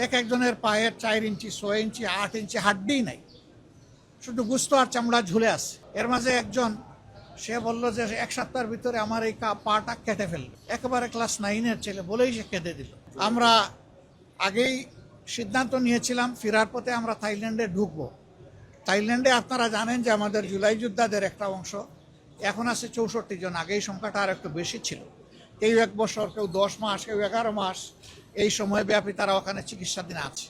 এক একজনের পায়ের 4 ইঞ্চি 6 ইঞ্চি 8 ইঞ্চি হাড্ডি নাই, শুধু গুস্ত আর চামড়া ঝুলে আছে। এর মাঝে একজন সে বলল যে 1 সপ্তাহের ভিতরে আমার এই পাটা কেটে ফেলবে। একেবারে ক্লাস 9-এর ছেলে বলেই সে কেটে দিল। আমরা আগেই সিদ্ধান্ত নিয়েছিলাম ফেরার পথে আমরা থাইল্যান্ডে ঢুকবো। থাইল্যান্ডে আপনারা জানেন যে আমাদের জুলাই যোদ্ধাদের একটা অংশ এখন আছে 64 জন, আগে এই সংখ্যাটা আর একটু বেশি ছিল। কেউ 1 বছর, কেউ 10 মাস, কেউ 11 মাস, এই সময় ব্যাপী তারা ওখানে চিকিৎসাধীন আছে।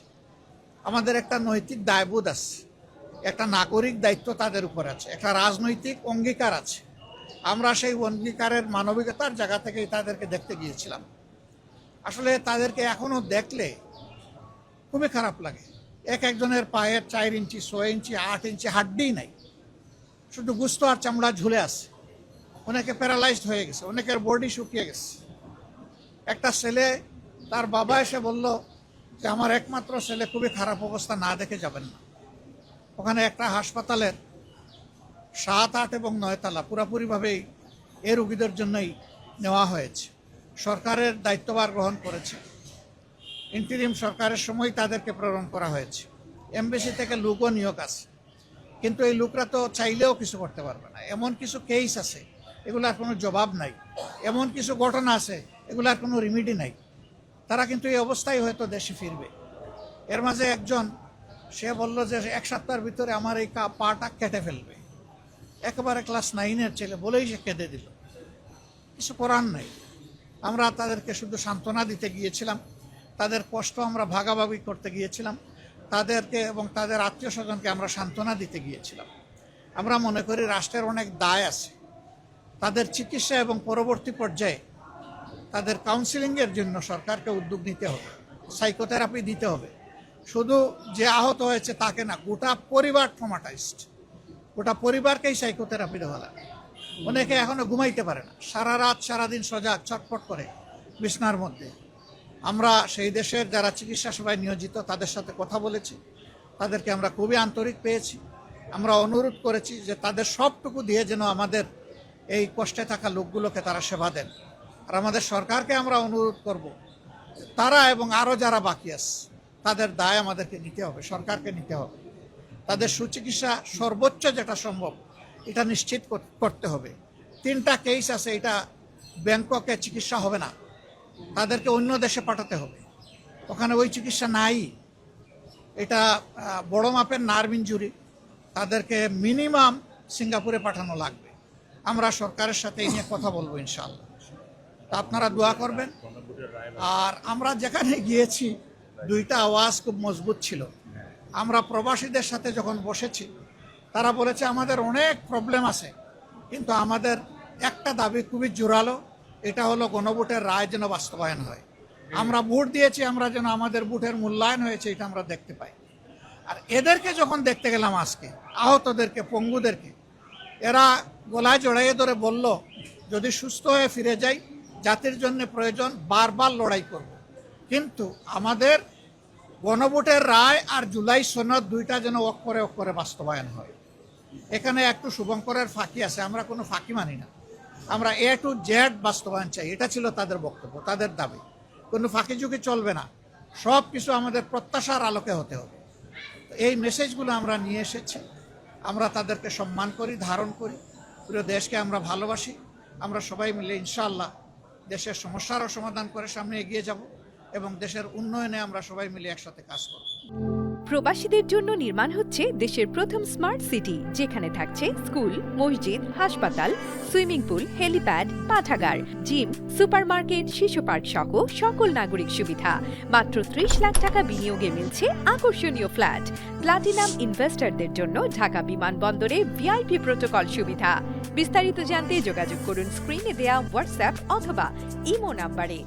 আমাদের একটা নৈতিক দায়বোধ আছে, একটা নাগরিক দায়িত্ব তাদের উপর আছে, একটা রাজনৈতিক অঙ্গীকার আছে। আমরা সেই অঙ্গীকারের মানবিকতার জায়গা থেকেই তাদেরকে দেখতে গিয়েছিলাম। আসলে তাদেরকে এখনও দেখলে খুবই খারাপ লাগে। এক একজনের পায়ের 4 ইঞ্চি 6 ইঞ্চি 8 ইঞ্চি হাড্ডি নাই, শুধু গুস্ত আর চামড়া ঝুলে আছে। অনেকে প্যারালাইজড হয়ে গেছে, অনেকের বডি শুকিয়ে গেছে। একটা ছেলে, তার বাবা এসে বলল যে আমার একমাত্র ছেলে খুবই খারাপ অবস্থা, না দেখে যাবেন না। ওখানে একটা হাসপাতালের 7, 8 এবং 9 তলা পুরোপুরিভাবেই এই রোগীদের জন্যই নেওয়া হয়েছে। সরকারের দায়িত্বভার গ্রহণ করেছে, ইন্টিরিম সরকারের সময় তাদেরকে প্রেরণ করা হয়েছে। এমবেসি থেকে লোকও নিয়োগ আছে, কিন্তু এই লোকরা তো চাইলেও কিছু করতে পারবে না। এমন কিছু কেস আছে এগুলার কোনো জবাব নাই, এমন কিছু ঘটনা আছে এগুলার কোনো রিমিডি নাই। তারা কিন্তু এই অবস্থায় হয়তো দেশে ফিরবে। এর মাঝে একজন সে বলল যে 1 সপ্তাহের ভিতরে আমার এই পাটা কেটে ফেলবে। একেবারে ক্লাস 9-এর ছেলে বলেই সে কেটে দিল। কিছু করার নাই। আমরা তাদেরকে শুধু সান্ত্বনা দিতে গিয়েছিলাম, তাদের কষ্ট আমরা ভাগাভাগি করতে গিয়েছিলাম, তাদেরকে এবং তাদের আত্মীয় স্বজনকে আমরা সান্ত্বনা দিতে গিয়েছিলাম। আমরা মনে করি রাষ্ট্রের অনেক দায় আছে, তাদের চিকিৎসা এবং পরবর্তী পর্যায়ে তাদের কাউন্সিলিংয়ের জন্য সরকারকে উদ্যোগ নিতে হবে, সাইকোথেরাপি দিতে হবে। শুধু যে আহত হয়েছে তাকে না, গোটা পরিবার ট্রমাটাইজড, গোটা পরিবারকেই সাইকোথেরাপি দেওয়া লাগে। অনেকে এখনো ঘুমাইতে পারে না, সারা রাত সারাদিন সজাগ ছটফট করে বিছনার মধ্যে। আমরা সেই দেশের যারা চিকিৎসা সেবায় নিয়োজিত তাদের সাথে কথা বলেছি, তাদেরকে আমরা খুবই আন্তরিক পেয়েছি। আমরা অনুরোধ করেছি যে তাদের সবটুকু দিয়ে যেন আমাদের এই কষ্টে থাকা লোকগুলোকে তারা সেবা দেন। আর আমাদের সরকারকে আমরা অনুরোধ করব, তারা এবং আরও যারা বাকি আছে তাদের দায় আমাদেরকে নিতে হবে, সরকারকে নিতে হবে। তাদের সুচিকিৎসা সর্বোচ্চ যেটা সম্ভব এটা নিশ্চিত করতে হবে। 3টা কেস আছে, এটা ব্যাংককে চিকিৎসা হবে না, তাদেরকে অন্য দেশে পাঠাতে হবে, ওখানে ওই চিকিৎসা নাই। এটা বড় মাপের নার্ভ ইনজুরি, তাদেরকে মিনিমাম সিঙ্গাপুরে পাঠানো লাগবে। আমরা সরকারের সাথে এই নিয়ে কথা বলবো ইনশাআল্লাহ। তা আপনারা দোয়া করবেন। আর আমরা যেখানে গিয়েছি 2টা আওয়াজ খুব মজবুত ছিল। আমরা প্রবাসীদের সাথে যখন বসেছি তারা বলেছে আমাদের অনেক প্রবলেম আছে, কিন্তু আমাদের একটা দাবি খুবই জোরালো, এটা হলো গণভোটের রায় যেন বাস্তবায়ন হয়। আমরা ভোট দিয়েছি, আমরা যেন আমাদের ভোটের মূল্যায়ন হয়েছে এটা আমরা দেখতে পাই। আর এদেরকে যখন দেখতে গেলাম আজকে, আহতদেরকে, পঙ্গুদেরকে, এরা গলায় জড়াইয়ে ধরে বলল যদি সুস্থ হয়ে ফিরে যাই জাতির জন্য প্রয়োজন বারবার লড়াই করব, কিন্তু আমাদের গণভোটের রায় আর জুলাই সনদ 2টা যেন অক্ষরে বাস্তবায়ন হয়। এখানে একটু শুভঙ্করের ফাঁকি আছে, আমরা কোনো ফাঁকি মানি না। আমরা A to Z বাস্তবায়ন চাই, এটা ছিল তাদের বক্তব্য, তাদের দাবি। কোনো ফাঁকি ঝুঁকি চলবে না, সব কিছু আমাদের প্রত্যাশার আলোকে হতে হবে। এই মেসেজগুলো আমরা নিয়ে এসেছি। আমরা তাদেরকে সম্মান করি, ধারণ করি, পুরো দেশকে আমরা ভালোবাসি। আমরা সবাই মিলে ইনশাআল্লাহ দেশের সমস্যারও সমাধান করে সামনে এগিয়ে যাব এবং দেশের উন্নয়নে আমরা সবাই মিলে একসাথে কাজ করব। প্রবাসীদের জন্য নির্মাণ হচ্ছে দেশের প্রথম স্মার্ট সিটি, যেখানে থাকছে স্কুল, মসজিদ, হাসপাতাল, সুইমিং পুল, হেলিপ্যাড, পাঠাগার, জিম, সুপারমার্কেট, শিশু পার্ক সহ সকল নাগরিক সুবিধা। মাত্র 30 লাখ টাকা বিনিয়োগে মিলছে আকর্ষণীয় ফ্ল্যাট। প্লাটিনাম ইনভেস্টরদের জন্য ঢাকা বিমানবন্দরে ভিআইপি প্রোটোকল সুবিধা। বিস্তারিত জানতে যোগাযোগ করুন স্ক্রিনে দেয়া হোয়াটসঅ্যাপ অথবা ইমো নাম্বারে।